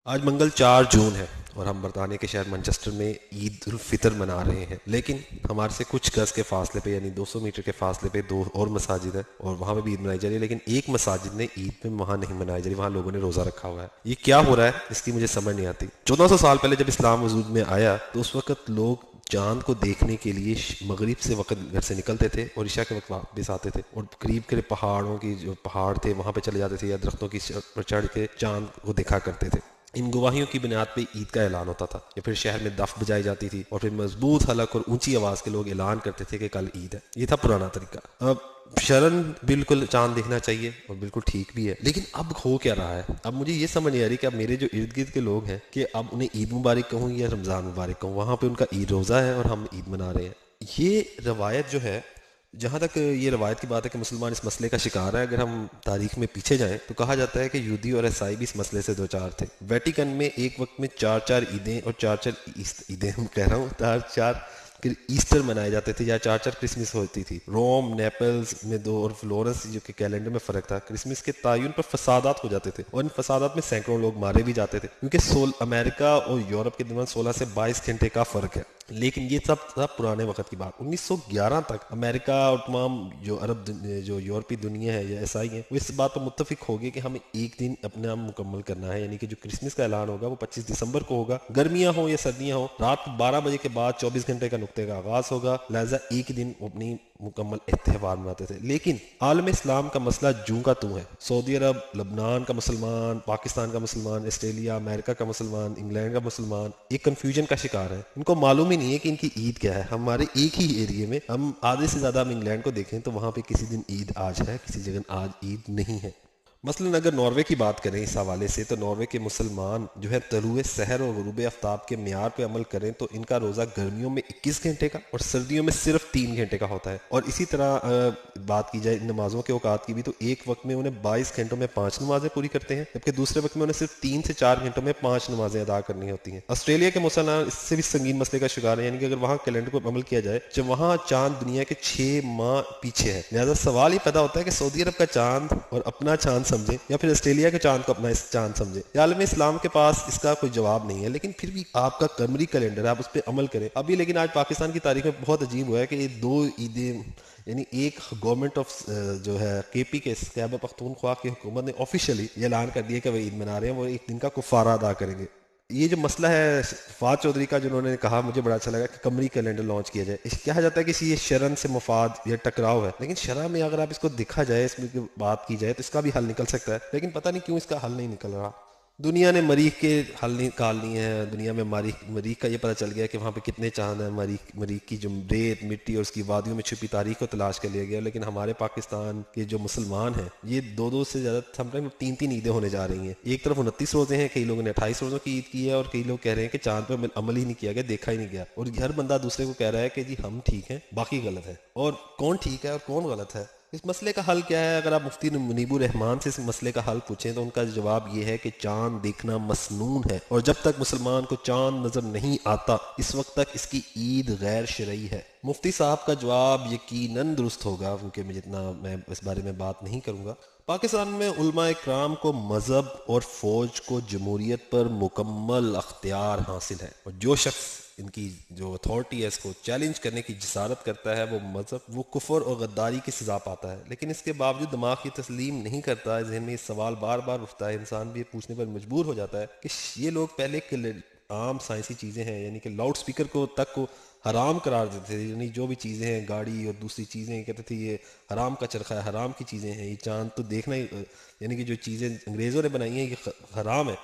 آج منگل 4 جون ہے اور ہم برطانیہ کے شہر مانچسٹر میں عید الفطر منا رہے ہیں، لیکن ہمارے سے کچھ گز کے فاصلے پہ یعنی 200 میٹر کے فاصلے پہ دو اور مساجد ہیں اور وہاں پہ بھی عید منائی جا رہی ہے، لیکن ایک مساجد نے عید میں وہاں نہیں منائی جا رہی، وہاں لوگوں نے روزہ رکھا ہوا ہے۔ یہ کیا ہو رہا ہے اس کی مجھے سمجھ نہیں آتی۔ 1400 سال پہلے جب اسلام وجود میں آیا تو اس وقت لوگ چاند کو دیکھنے کے لیے مغرب سے وقت گھر سے نکلتے تھے اور عشاء کے وقت واپس آتے تھے، اور قریب کے پہاڑوں کی جو پہاڑ تھے وہاں پہ چلے جاتے تھے یا درختوں کی پر چڑھ کے چاند کو دیکھا کرتے تھے۔ ان گواہیوں کی بنیاد پہ عید کا اعلان ہوتا تھا، یا پھر شہر میں دف بجائی جاتی تھی اور پھر مضبوط حلق اور اونچی آواز کے لوگ اعلان کرتے تھے کہ کل عید ہے۔ یہ تھا پرانا طریقہ۔ اب شرن بالکل چاند دیکھنا چاہیے اور بالکل ٹھیک بھی ہے، لیکن اب ہو کیا رہا ہے؟ اب مجھے یہ سمجھ نہیں آ رہی کہ اب میرے جو ارد گرد کے لوگ ہیں کہ اب انہیں عید مبارک کہوں یا رمضان مبارک کہوں، وہاں پہ ان کا عید روزہ ہے اور ہم عید منا رہے ہیں۔ یہ روایت جو ہے، جہاں تک یہ روایت کی بات ہے کہ مسلمان اس مسئلے کا شکار ہے، اگر ہم تاریخ میں پیچھے جائیں تو کہا جاتا ہے کہ یہودی اور عیسائی بھی اس مسئلے سے دو چار تھے۔ ویٹیکن میں ایک وقت میں چار چار عیدیں اور چار چار عیدیں ہم کہہ رہا ہوں چار چار ایسٹر منائے جاتے تھے یا چار چار کرسمس ہوتی تھی۔ روم، نیپلز میں دو اور فلورنس جو کہ کیلنڈر میں فرق تھا، کرسمس کے تعین پر فسادات ہو جاتے تھے اور ان فسادات میں سینکڑوں لوگ مارے بھی جاتے تھے، کیونکہ امریکہ اور یورپ کے درمیان 16 سے 22 گھنٹے کا فرق ہے۔ لیکن یہ سب پرانے وقت کی بات۔ 1911 تک امریکہ اور تمام جو جو یورپی دنیا ہے یا عیسائی ہیں، وہ اس بات پر متفق ہوگی کہ ہمیں ایک دن اپنا مکمل کرنا ہے، یعنی کہ جو کرسمس کا اعلان ہوگا وہ 25 دسمبر کو ہوگا، گرمیاں ہوں یا سردیاں ہوں، رات 12 بجے کے بعد 24 گھنٹے کا نقطے کا آغاز ہوگا، لہذا ایک دن اپنی مکمل تہوار مناتے تھے۔ لیکن عالم اسلام کا مسئلہ جوں کا توں ہے۔ سعودی عرب، لبنان کا مسلمان، پاکستان کا مسلمان، آسٹریلیا، امریکہ کا مسلمان، انگلینڈ کا مسلمان ایک کنفیوژن کا شکار ہے۔ ان کو معلوم ہی نہیں ہے کہ ان کی عید کیا ہے۔ ہمارے ایک ہی ایریے میں ہم آدھے سے زیادہ ہم انگلینڈ کو دیکھیں تو وہاں پہ کسی دن عید آج ہے، کسی جگہ آج عید نہیں ہے۔ مثلاً اگر ناروے کی بات کریں اس حوالے سے، تو ناروے کے مسلمان جو ہے طلوع سحر اور غروب آفتاب کے معیار پہ عمل کریں تو ان کا روزہ گرمیوں میں 21 گھنٹے کا اور سردیوں میں صرف 3 گھنٹے کا ہوتا ہے۔ اور اسی طرح بات کی جائے نمازوں کے اوقات کی بھی، تو ایک وقت میں انہیں 22 گھنٹوں میں 5 نمازیں پوری کرتے ہیں، جبکہ دوسرے وقت میں انہیں صرف 3 سے 4 گھنٹوں میں 5 نمازیں ادا کرنی ہوتی ہیں۔ آسٹریلیا کے مسلمان اس سے بھی سنگین مسئلے کا شکار ہیں، یعنی کہ اگر وہاں کیلنڈر کو عمل کیا جائے جب وہاں چاند دنیا کے 6 ماہ پیچھے ہے، لہذا سوال یہ پیدا ہوتا ہے کہ سعودی عرب کا چاند اور اپنا چاند سمجھیں یا پھر آسٹریلیا کے چاند کو اپنا اس چاند سمجھیں۔ عالم اسلام کے پاس اس کا کوئی جواب نہیں ہے، لیکن پھر بھی آپ کا قمری کیلنڈر ہے، آپ اس پہ عمل کریں ابھی۔ لیکن آج پاکستان کی تاریخ میں بہت عجیب ہوا ہے کہ یہ دو عیدیں، یعنی ایک گورنمنٹ آف جو ہے کے پی کے خیبر پختونخوا کی حکومت نے آفیشیلی یہ اعلان کر دیا کہ وہ عید منا رہے ہیں، وہ ایک دن کا کفارہ ادا کریں گے۔ یہ جو مسئلہ ہے فواد چودھری کا، جنہوں نے کہا، مجھے بڑا اچھا لگا کہ قمری کیلنڈر لانچ کیا جائے۔ اس کہا جاتا ہے کہ یہ شرن سے مفاد یا ٹکراؤ ہے، لیکن شرح میں اگر آپ اس کو دیکھا جائے، اس میں بات کی جائے تو اس کا بھی حل نکل سکتا ہے، لیکن پتہ نہیں کیوں اس کا حل نہیں نکل رہا۔ دنیا نے مریخ کے حل نکال لیے ہیں، دنیا میں مریخ کا یہ پتہ چل گیا کہ وہاں پہ کتنے چاند ہیں، مریخ کی جو ریت مٹی اور اس کی وادیوں میں چھپی تاریخ کو تلاش کر لیا گیا، لیکن ہمارے پاکستان کے جو مسلمان ہیں یہ دو سے زیادہ، سم ٹائم 3 عیدیں ہونے جا رہی ہیں۔ ایک طرف 29 روزے ہیں، کئی لوگوں نے 28 روزوں کی عید کی ہے، اور کئی لوگ کہہ رہے ہیں کہ چاند پہ عمل ہی نہیں کیا گیا، دیکھا ہی نہیں گیا، اور ہر بندہ دوسرے کو کہہ رہا ہے کہ جی ہم ٹھیک ہیں باقی غلط ہے۔ اور کون ٹھیک ہے اور کون غلط ہے؟ اس مسئلے کا حل کیا ہے؟ اگر آپ مفتی منیب الرحمان سے اس مسئلے کا حل پوچھیں تو ان کا جواب یہ ہے کہ چاند دیکھنا مسنون ہے، اور جب تک مسلمان کو چاند نظر نہیں آتا اس وقت تک اس کی عید غیر شرعی ہے۔ مفتی صاحب کا جواب یقیناً درست ہوگا، کیونکہ میں اس بارے میں بات نہیں کروں گا۔ پاکستان میں علماء اکرام کو مذہب اور فوج کو جمہوریت پر مکمل اختیار حاصل ہے، اور جو شخص ان کی جو اتھارٹی ہے اس کو چیلنج کرنے کی جسارت کرتا ہے وہ کفر اور غداری کی سزا پاتا ہے، لیکن اس کے باوجود دماغ کی تسلیم نہیں کرتا ہے۔ ذہن میں یہ سوال بار بار اٹھتا ہے، انسان بھی یہ پوچھنے پر مجبور ہو جاتا ہے کہ یہ لوگ پہلے عام سائنسی چیزیں ہیں، یعنی کہ لاؤڈ سپیکر کو حرام قرار دیتے تھے، یعنی جو بھی چیزیں ہیں، گاڑی اور دوسری چیزیں، کہتے تھے یہ حرام کا چرخہ ہے، حرام کی چیزیں ہیں، یہ چاند تو دیکھنا ہی، یعنی کہ جو چیزیں انگریزوں نے بنائی ہیں یہ حرام ہے۔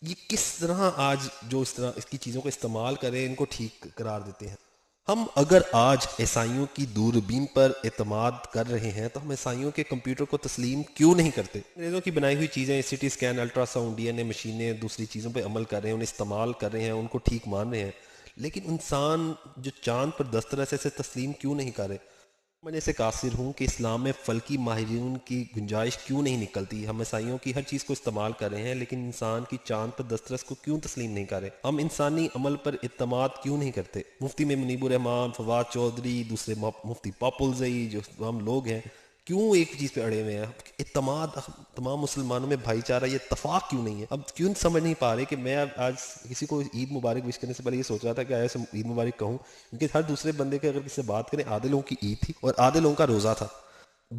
یہ کس طرح آج جو اس طرح اس کی چیزوں کو استعمال کریں ان کو ٹھیک قرار دیتے ہیں۔ ہم اگر آج عیسائیوں کی دوربین پر اعتماد کر رہے ہیں تو ہم عیسائیوں کے کمپیوٹر کو تسلیم کیوں نہیں کرتے؟ انگریزوں کی بنائی ہوئی چیزیں، C T scan, ultrasound, D N A مشینیں، دوسری چیزوں پہ عمل کر رہے ہیں، انہیں استعمال کر رہے ہیں، ان کو ٹھیک مان رہے ہیں، لیکن انسان جو چاند پر دسترس ہے اسے تسلیم کیوں نہیں کر رہے؟ میں سے قاصر ہوں کہ اسلام میں فلکی ماہرین کی گنجائش کیوں نہیں نکلتی؟ ہم عیسائیوں کی ہر چیز کو استعمال کر رہے ہیں، لیکن انسان کی چاند پر دسترس کو کیوں تسلیم نہیں کر رہے؟ ہم انسانی عمل پر اعتماد کیوں نہیں کرتے؟ مفتی میں منیب الرحمان، فواد چودھری، دوسرے مفتی پاپلزئی، جو ہم لوگ ہیں، کیوں ایک چیز پہ اڑے ہوئے ہیں؟ اعتماد تمام مسلمانوں میں بھائی چارہ، یہ اتفاق کیوں نہیں ہے؟ اب کیوں سمجھ نہیں پا رہے کہ میں آج کسی کو عید مبارک وش کرنے سے پہلے یہ سوچ رہا تھا کہ آیا سے عید مبارک کہوں، کیونکہ ہر دوسرے بندے کے اگر کسی سے بات کریں، آدھے لوگوں کی عید تھی اور آدھے لوگوں کا روزہ تھا،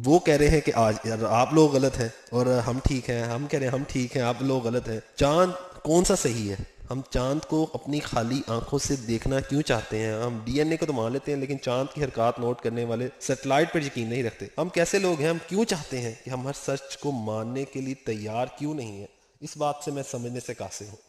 وہ کہہ رہے ہیں کہ آج آپ لوگ غلط ہیں اور ہم ٹھیک ہیں، ہم کہہ رہے ہیں ہم ٹھیک ہیں، آپ لوگ غلط ہیں۔ چاند کون سا صحیح ہے؟ ہم چاند کو اپنی خالی آنکھوں سے دیکھنا کیوں چاہتے ہیں؟ ہم ڈی این اے کو تو مان لیتے ہیں لیکن چاند کی حرکات نوٹ کرنے والے سیٹلائٹ پر یقین نہیں رکھتے۔ ہم کیسے لوگ ہیں؟ ہم کیوں چاہتے ہیں کہ ہم ہر سچ کو ماننے کے لیے تیار کیوں نہیں ہیں؟ اس بات سے میں سمجھنے سے قاصر ہوں۔